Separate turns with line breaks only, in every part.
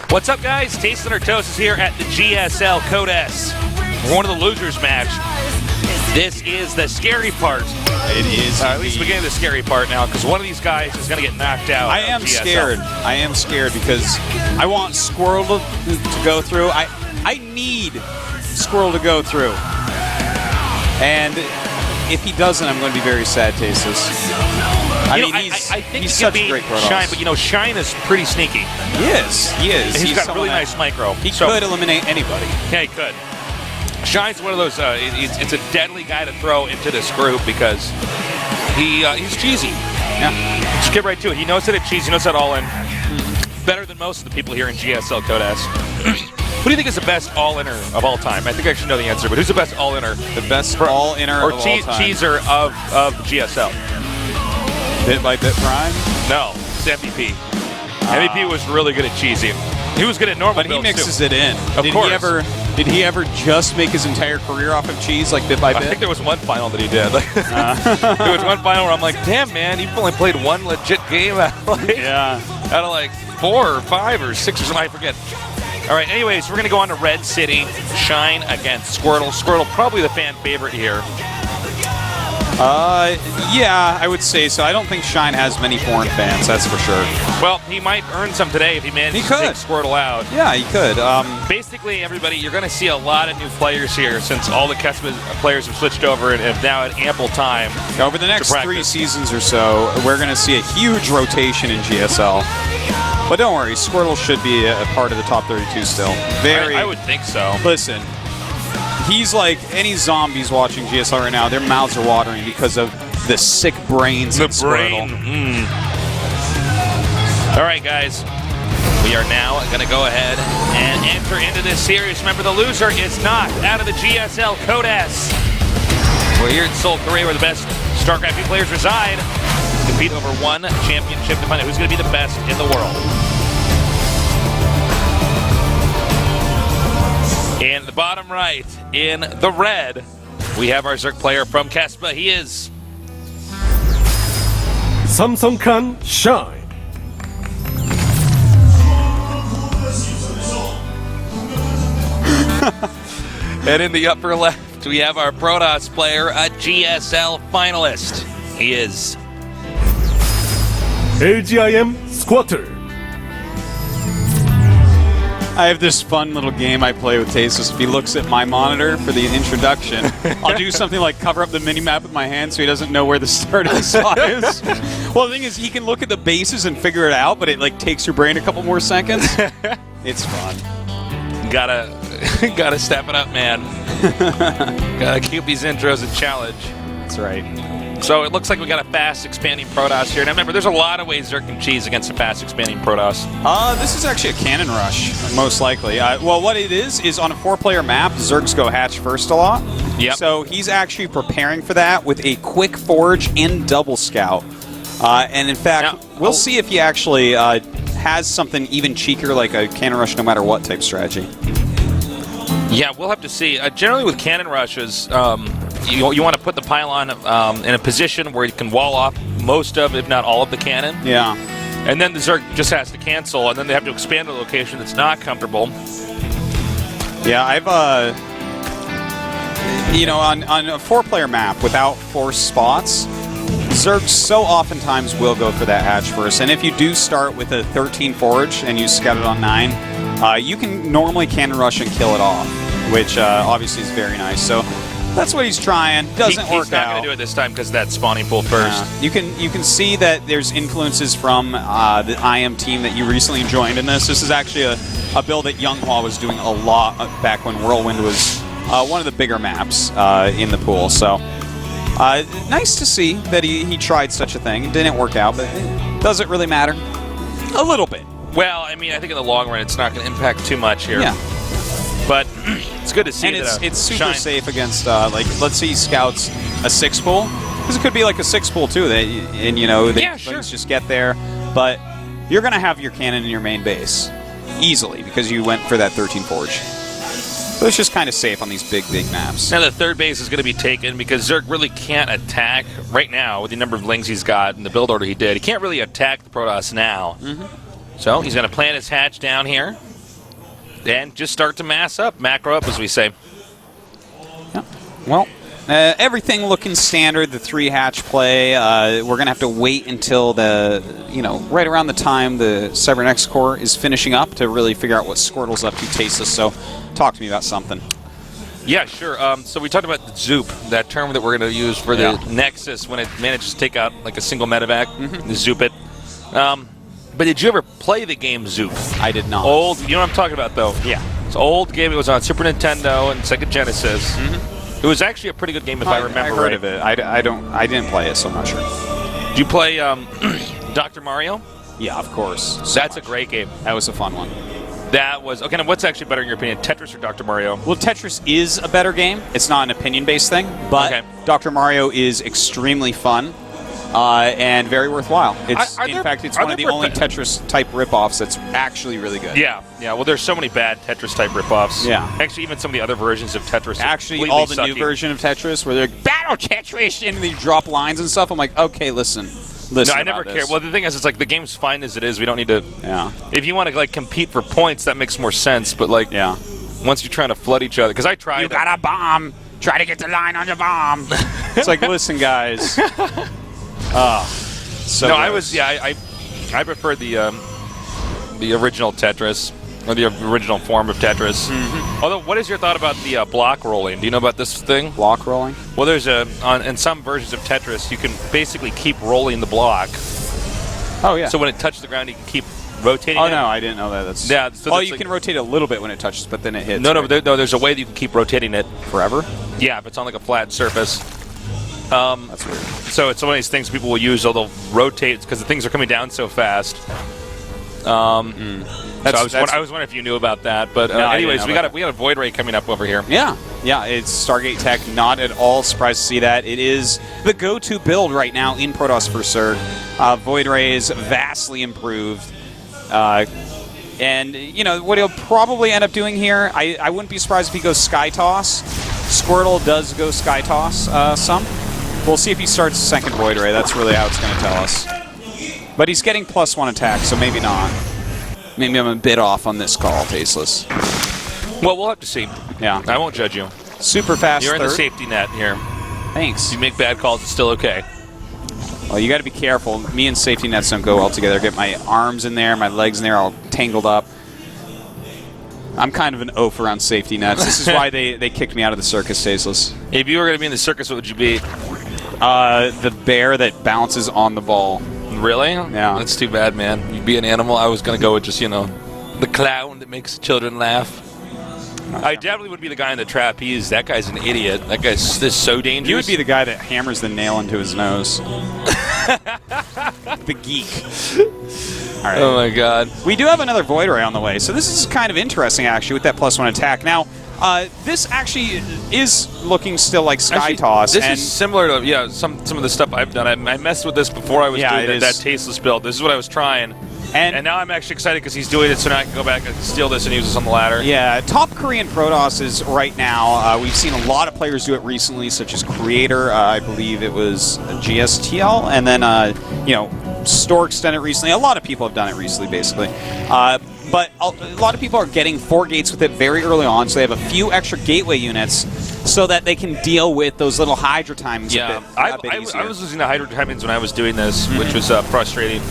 What's up, guys? Tasting Our Toast is here at the GSL Code S. We're one of the losers match. This is the scary part.
It is.
At least we're getting the scary part now, because one of these guys is going to get knocked out.
I am scared. I am scared because I want Squirtle to go through. I need Squirtle to go through. And if he doesn't, I'm going to be very sad, Tasteless. I think
he's
such
a
great Protoss.
Shine, but Shine is pretty sneaky.
He is. He is.
He's got really nice micro.
He could eliminate anybody.
Yeah, he could. Shine's one of those. It's a deadly guy to throw into this group because he's cheesy.
Yeah.
Just get right to it. He knows how to cheese. He knows how to all in. Better than most of the people here in GSL Code S. Who do you think is the best all-inner of all time? I think I should know the answer, but who's the best all-inner?
The best all-inner
or
of all time.
cheeser of GSL?
Bit by Bit Prime?
No, it's MVP. MVP was really good at cheesing. He was good at normal
builds, but he mixes
too.
It in.
Of course.
Did he ever just make his entire career off of cheese, like bit by bit?
I think there was one final that he did. There was one final where I'm like, damn, man, you've only played one legit game out of like 4 or 5 or 6 or something, I forget. All right, anyways, we're going to go on to Red City. Shine against Squirtle. Squirtle, probably the fan favorite here.
Yeah, I would say so. I don't think Shine has many foreign fans, that's for sure.
Well, he might earn some today if he manages to take Squirtle out.
Yeah, he could.
Basically, everybody, you're going to see a lot of new players here since all the players have switched over and have now had ample time.
Over the next 3 seasons or so, we're going to see a huge rotation in GSL. But don't worry, Squirtle should be a part of the top 32 still.
I would think so.
Listen, he's like any zombies watching GSL right now. Their mouths are watering because of the sick brains of Squirtle.
All right, guys. We are now going to go ahead and enter into this series. Remember, the loser is not out of the GSL Code S. We're here in Seoul, Korea, where the best Starcraft players reside. Compete over one championship to find out who's going to be the best in the world. In the bottom right, in the red, we have our Zerg player from Caspa. He is
Samsung-kan Shine.
And in the upper left, we have our Protoss player, a GSL finalist. He is
LGIM Squirtle.
I have this fun little game I play with Tasus. If he looks at my monitor for the introduction, I'll do something like cover up the mini-map with my hand so he doesn't know where the starting spot is. Well, the thing is, he can look at the bases and figure it out, but it like takes your brain a couple more seconds. It's fun.
Gotta step it up, man. Gotta keep these intros a challenge.
That's right.
So it looks like we got a fast expanding Protoss here. Now remember, there's a lot of ways Zerg can cheese against a fast expanding Protoss.
This is actually a cannon rush, most likely. Well, what it is on a 4-player map, Zergs go hatch first a lot.
Yep.
So he's actually preparing for that with a quick forge and double scout. And in fact, we'll see if he actually has something even cheekier like a cannon rush no matter what type strategy.
Yeah, we'll have to see. Generally with cannon rushes, you want to put the pylon in a position where you can wall off most of, if not all of the cannon.
Yeah.
And then the Zerg just has to cancel, and then they have to expand to a location that's not comfortable.
Yeah, I've, on a 4-player map without forced spots, Zergs so oftentimes will go for that hatch first. And if you do start with a 13 forge and you scout it on 9, you can normally cannon rush and kill it off, which obviously is very nice. So that's what he's trying. Doesn't work out.
He's not going to do it this time because that spawning pool first.
You can see that there's influences from the IM team that you recently joined in this. This is actually a build that Younghua was doing a lot back when Whirlwind was one of the bigger maps in the pool. So nice to see that he tried such a thing. It didn't work out, but does it really matter? A little bit.
Well, I mean, I think in the long run, it's not going to impact too much here.
Yeah.
But it's good to see.
And it's super safe against, let's say he scouts a 6-pool. Because it could be like a 6-pool, too. Things just get there. But you're going to have your cannon in your main base. Easily, because you went for that 13 forge. But it's just kind of safe on these big maps.
Now the third base is going to be taken because Zerg really can't attack right now with the number of lings he's got and the build order he did. He can't really attack the Protoss now. So he's going to plant his hatch down here. and just start to macro up, as we say.
Yeah. Well, everything looking standard, the 3-hatch play. We're going to have to wait until right around the time the Cybernex core is finishing up to really figure out what Squirtle's up to, Tasteless. So talk to me about something.
Yeah, sure. So we talked about the Zoop, that term that we're going to use for the Nexus when it manages to take out like a single medevac, Zoop it. But did you ever play the game Zoop?
I did not.
Old, you know what I'm talking about, though?
Yeah.
It's an old game. It was on Super Nintendo and Sega Genesis. It was actually a pretty good game if I remember
I heard of it. I didn't play it, so I'm not sure.
Did you play Dr. Mario?
Yeah, of course.
That's a great game.
That was a fun one.
That was okay. Now, what's actually better in your opinion, Tetris or Dr. Mario?
Well, Tetris is a better game. It's not an opinion-based thing, but Dr. Mario is extremely fun and very worthwhile. It's in fact, it's one of the only Tetris-type rip-offs that's actually really good.
Yeah. Well, there's so many bad Tetris-type rip-offs.
Yeah.
Actually, even some of the other versions of Tetris.
Actually, all the new version of Tetris where they're like, Battle Tetris, and they drop lines and stuff. I'm like, okay, listen. No,
I never care. Well, the thing is, it's like the game's fine as it is. We don't need to.
Yeah.
If you want to like compete for points, that makes more sense. But like, once you're trying to flood each other, because I tried.
You got a bomb. Try to get the line on your bomb. It's like, listen, guys. So
no, gross. I preferred the original Tetris. Or the original form of Tetris. Although, what is your thought about the block rolling? Do you know about this thing?
Block rolling?
Well, there's in some versions of Tetris, you can basically keep rolling the block.
Oh, yeah.
So when it touches the ground, you can keep rotating it.
No, I didn't know that. That's
So
you can rotate a little bit when it touches, but then it hits.
No, there's a way that you can keep rotating it.
Forever?
Yeah, if it's on like a flat surface.
That's weird.
So it's one of these things people will use, they'll rotate, because the things are coming down so fast. So I was wondering if you knew about that, but anyways, we got a Void Ray coming up over here.
Yeah, it's Stargate Tech. Not at all surprised to see that. It is the go-to build right now in Protoss for Zerg. Void Ray is vastly improved, and what he'll probably end up doing here. I wouldn't be surprised if he goes Sky Toss. Squirtle does go Sky Toss some. We'll see if he starts second Void Ray. That's really how it's going to tell us. But he's getting +1 attack, so maybe not. Maybe I'm a bit off on this call, Tasteless.
Well, we'll have to see.
Yeah.
I won't judge you.
Super fast
You're in the
third.
safety net here.
Thanks.
You make bad calls, it's still okay.
Well, you got to be careful. Me and safety nets don't go well together. Get my arms in there, my legs in there, all tangled up. I'm kind of an oaf around safety nets. This is why they kicked me out of the circus, Tasteless.
If you were going to be in the circus, what would you be?
The bear that bounces on the ball.
Really?
Yeah.
That's too bad, man. You'd be an animal. I was going to go with just, the clown that makes children laugh. I definitely would be the guy in the trapeze. That guy's an idiot. That guy's this so dangerous.
You would be the guy that hammers the nail into his nose. The geek. All right.
Oh, my God.
We do have another Void Ray on the way, so this is kind of interesting, actually, with that +1 attack. Now, this actually is looking still like Sky Toss.
This is similar to some of the stuff I've done. I messed with this before I was doing that Tasteless build. This is what I was trying. And now I'm actually excited because he's doing it, so now I can go back and steal this and use this on the ladder. Yeah, top Korean Protoss is right now. We've seen a lot of players do it recently, such as Creator. I believe it was GSTL, and then Stork's done it recently. A lot of people have done it recently, basically. But a lot of people are getting 4 gates with it very early on, so they have a few extra gateway units so that they can deal with those little Hydra timings a bit easier. I was losing the Hydra timings when I was doing this, which was frustrating.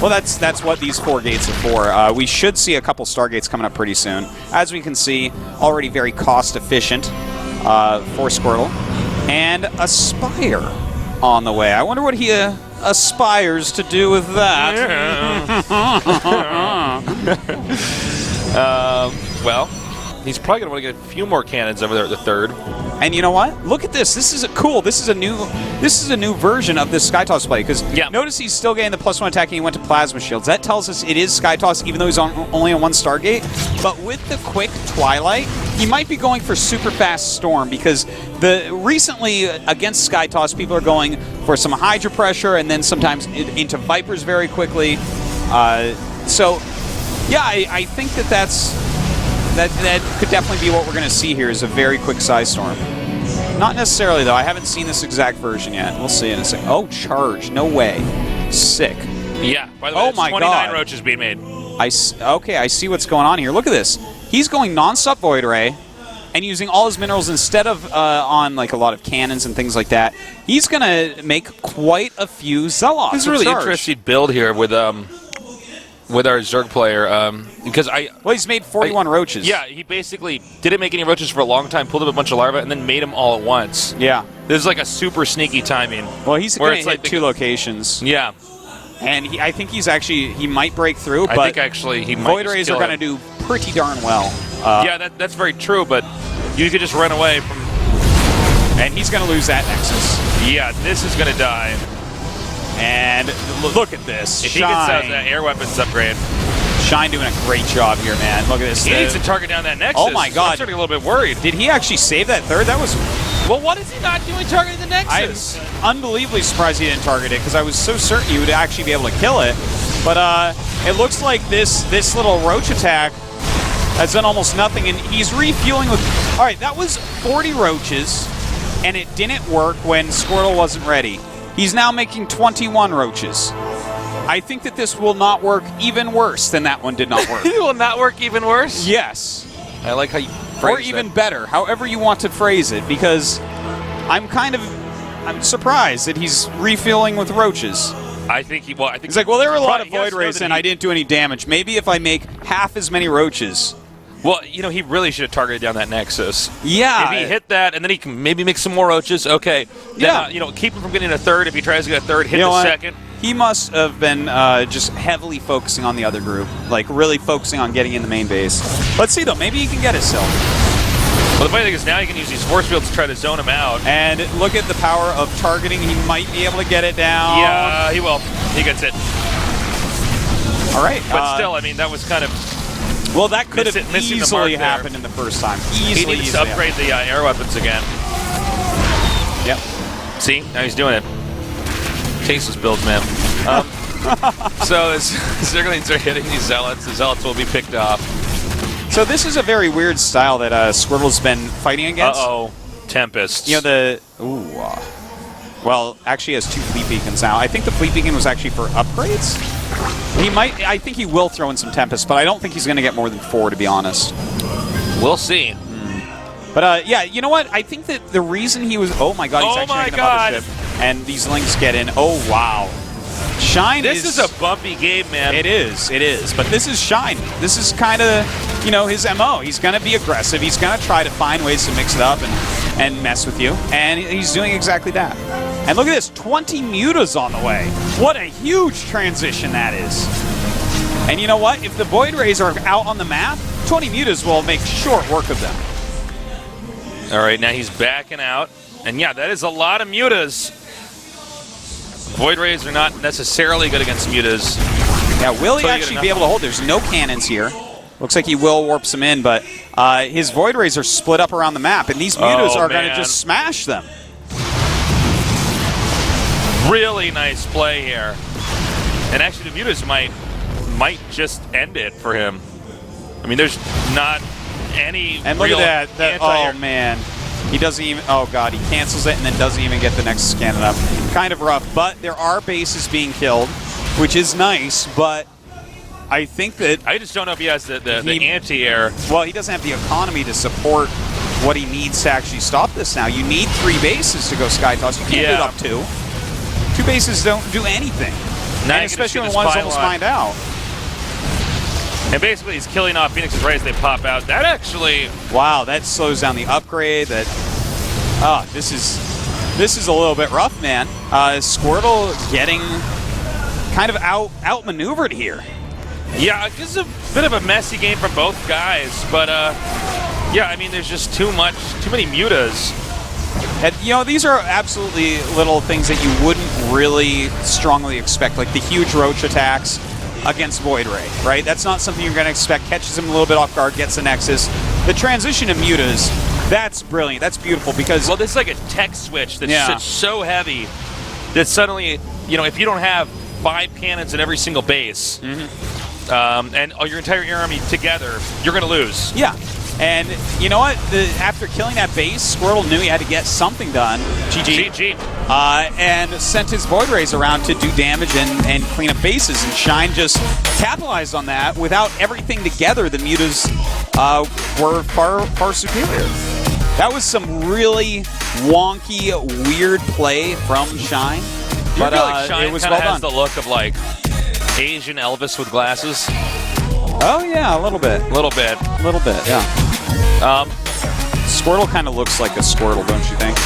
Well, that's what these 4 gates are for. We should see a couple Stargates coming up pretty soon. As we can see, already very cost-efficient for Squirtle. And a Spire on the way. I wonder what he aspires to do with that.
Well, he's probably going to want to get a few more cannons over there at the third.
And you know what? Look at this. This is cool. This is a new version of this Sky Toss play. Because notice he's still getting the +1 attack and he went to Plasma Shields. That tells us it is Sky Toss, even though he's only on 1 Stargate. But with the quick Twilight, he might be going for super fast Storm, because recently against Sky Toss, people are going for some Hydra pressure and then sometimes into Vipers very quickly. So, yeah, I think that could definitely be what we're going to see here, is a very quick Storm. Not necessarily, though. I haven't seen this exact version yet. We'll see in a second. Oh, charge. No way. Sick.
Yeah. By the way, 29 roaches being made.
Okay, I see what's going on here. Look at this. He's going nonstop Void Ray and using all his minerals instead of on like a lot of cannons and things like that. He's going to make quite a few Zealots.
This is a really interesting build here with our Zerg player because
well, he's made 41 roaches.
Yeah, he basically didn't make any roaches for a long time, pulled up a bunch of larvae, and then made them all at once.
Yeah.
This is like a super sneaky timing.
Well, he's going to hit
like
2 locations.
Yeah.
And I think he might break through, but
I think actually he might.
Void Rays are going to do pretty darn well.
Yeah, that's very true, but you could just run away from...
And he's going to lose that Nexus.
Yeah, this is going to die.
And look at this.
If he gets that air weapons upgrade.
Shine doing a great job here, man. Look at this.
He needs to target down that Nexus.
Oh my God.
I'm starting a little bit worried.
Did he actually save that third? That was...
Well, what is he not doing targeting the Nexus?
I'm unbelievably surprised he didn't target it because I was so certain he would actually be able to kill it. But it looks like this little roach attack has done almost nothing, and he's refueling with... All right, that was 40 roaches, and it didn't work when Squirtle wasn't ready. He's now making 21 roaches. I think that this will not work even worse than that one did not work.
It will not work even worse?
Yes.
I like how you
or even better, however you want to phrase it, because I'm surprised that he's refueling with roaches.
I think he's
like, well, there were a lot of Void Rays and I didn't do any damage. Maybe if I make half as many roaches.
Well, he really should have targeted down that Nexus.
Yeah.
If he hit that, and then he can maybe make some more roaches, okay. Then,
yeah.
Keep him from getting a third. If he tries to get a third, hit the second.
He must have been just heavily focusing on the other group, like really focusing on getting in the main base. Let's see, though. Maybe he can get it still.
Well, the funny thing is now he can use these force fields to try to zone him out.
And look at the power of targeting. He might be able to get it down.
Yeah, he will. He gets it.
All right.
But still, I mean, that was kind of...
Well, that could have easily happened in the first time.
He needs to upgrade the air weapons again.
Yep.
See? Now he's doing it. Tasteless builds, man. So as they're going to start hitting these Zealots, the Zealots will be picked off.
So this is a very weird style that Squirtle's been fighting against.
Uh-oh. Tempests.
Well, actually he has 2 Fleet Beacons now. I think the Fleet Beacon was actually for upgrades. I think he will throw in some Tempests, but I don't think he's going to get more than 4, to be honest.
We'll see.
But, yeah, you know what? I think that the reason he was... Oh, my God, he's actually making a mothership. And these links get in. Oh, wow. Shine
This is a bumpy game, man.
It is. But this is Shine. This is kind of, his MO. He's going to be aggressive. He's going to try to find ways to mix it up and mess with you. And he's doing exactly that. And look at this. 20 mutas on the way. What a huge transition that is. And you know what? If the Void Rays are out on the map, 20 mutas will make short work of them.
All right, now he's backing out. And yeah, that is a lot of mutas. Void Rays are not necessarily good against mutas.
Yeah, will he actually be able to hold? There's no cannons here. Looks like he will warp some in, but his Void Rays are split up around the map, and these mutas are going to just smash them.
Really nice play here. And actually, the mutas might just end it for him. I mean, there's not any
And look at that. Oh, man. He doesn't even... Oh, God. He cancels it and then doesn't even get the Nexus cannon up. Kind of rough. But there are bases being killed, which is nice, but I think that...
I just don't know if he has the anti-air.
Well, he doesn't have the economy to support what he needs to actually stop this now. You need 3 bases to go Skytoss. You can't do it up 2. 2 bases don't do anything.
Now
and especially when one's almost mined out.
And basically, he's killing off Phoenix's Rays. They pop out. That actually...
Wow, that slows down the upgrade. This is a little bit rough, man. Squirtle getting kind of outmaneuvered here.
Yeah, this is a bit of a messy game for both guys. But, yeah, I mean, there's just too many mutas.
And, these are absolutely little things that you wouldn't really strongly expect, like the huge roach attacks against Void Ray, right? That's not something you're going to expect. Catches him a little bit off guard, gets the Nexus. The transition of mutas, that's brilliant. That's beautiful because...
Well, this is like a tech switch that's so heavy that suddenly, if you don't have 5 cannons in every single base and your entire air army together, you're going to lose.
Yeah. And you know what? After killing that base, Squirtle knew he had to get something done.
GG.
And sent his Void Rays around to do damage and clean up bases. And Shine just capitalized on that. Without everything together, the Mutas were far superior. That was some really wonky, weird play from Shine. But
like Shine
it was
kinda
well
has
done.
the look of like Asian Elvis with glasses.
Oh, yeah, a little bit.
A little bit.
A little bit, yeah. Squirtle kind of looks like a Squirtle, don't you think?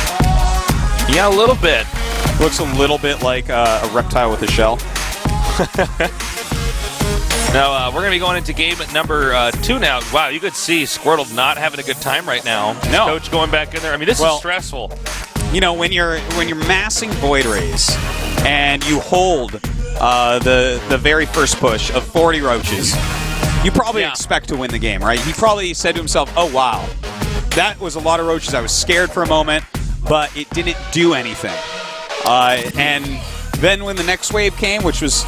Yeah, a little bit.
Looks a little bit like a reptile with a shell.
Now, we're going to be going into game number 2 now. Wow, you could see Squirtle not having a good time right now. His
No.
coach going back in there. I mean, this is stressful.
You know, when you're massing Void Rays and you hold the very first push of 40 roaches, you probably expect to win the game, right? He probably said to himself, oh, wow, that was a lot of roaches. I was scared for a moment, but it didn't do anything. And then when the next wave came, which was,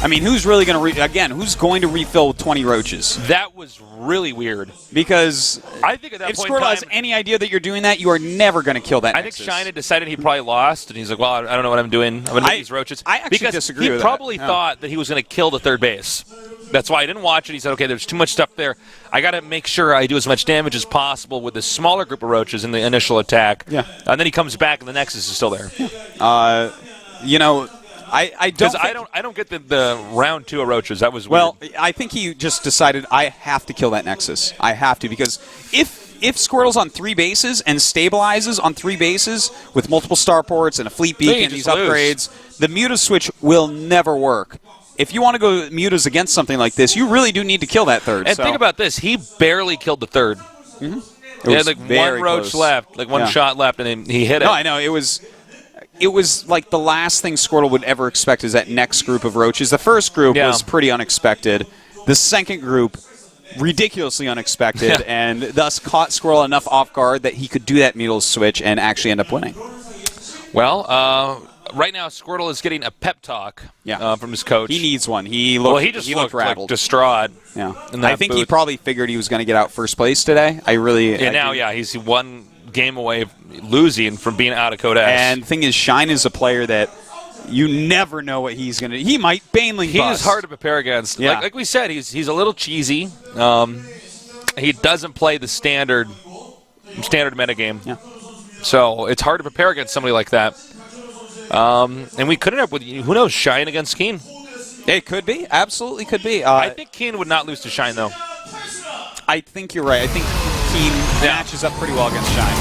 I mean, who's really going to, who's going to refill with 20 roaches?
That was really weird.
Because
I think at that
if
point
Squirtle
in time,
has any idea that you're doing that, you are never going to kill that
I think
Nexus.
Shine had decided he probably lost, and he's like, well, I don't know what I'm doing. I'm going to make these roaches.
I actually
because
disagree with
he
that.
probably
Yeah.
thought that he was going to kill the third base. That's why he didn't watch it. He said, okay, there's too much stuff there. I got to make sure I do as much damage as possible with this smaller group of roaches in the initial attack.
Yeah.
And then he comes back, and the Nexus is still there.
You know, I
don't get the round 2 of roaches. That was weird.
Well, I think he just decided I have to kill that Nexus. I have to, because if Squirtle's on 3 bases and stabilizes on 3 bases with multiple starports and a fleet beacon and these
just lose.
upgrades, the Muta switch will never work. If you want to go Mutas against something like this, you really do need to kill that third.
And think about this. He barely killed the third.
It
He had
was
like
very
one roach
close.
left, like one shot left, and then he hit it.
No, I know. It was like the last thing Squirtle would ever expect is that next group of roaches. The first group was pretty unexpected. The second group, ridiculously unexpected, and thus caught Squirtle enough off guard that he could do that Mutal switch and actually end up winning.
Well, right now Squirtle is getting a pep talk from his coach.
He needs one. He looked
looked
rattled.
like distraught.
Yeah,
in that
I think he
booth.
probably figured he was going to get out first place today.
He's one game away of losing from being out of Code S.
And the thing is, Shine is a player that you never know what he's going to do. He might Baneling
He
bust.
is hard to prepare against.
Yeah.
Like we said, he's a little cheesy. He doesn't play the standard metagame.
Yeah.
So it's hard to prepare against somebody like that. And we could end up with, who knows, Shine against Keen.
It could be. Absolutely could be.
I think Keen would not lose to Shine, though.
I think you're right. I think Keen matches up pretty well against Shine.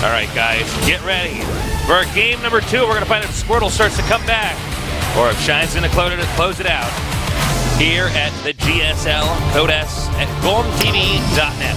All right, guys, get ready for game number 2. We're going to find out if Squirtle starts to come back or if Shine's going to close it out here at the GSL Code S at GOMTV.net.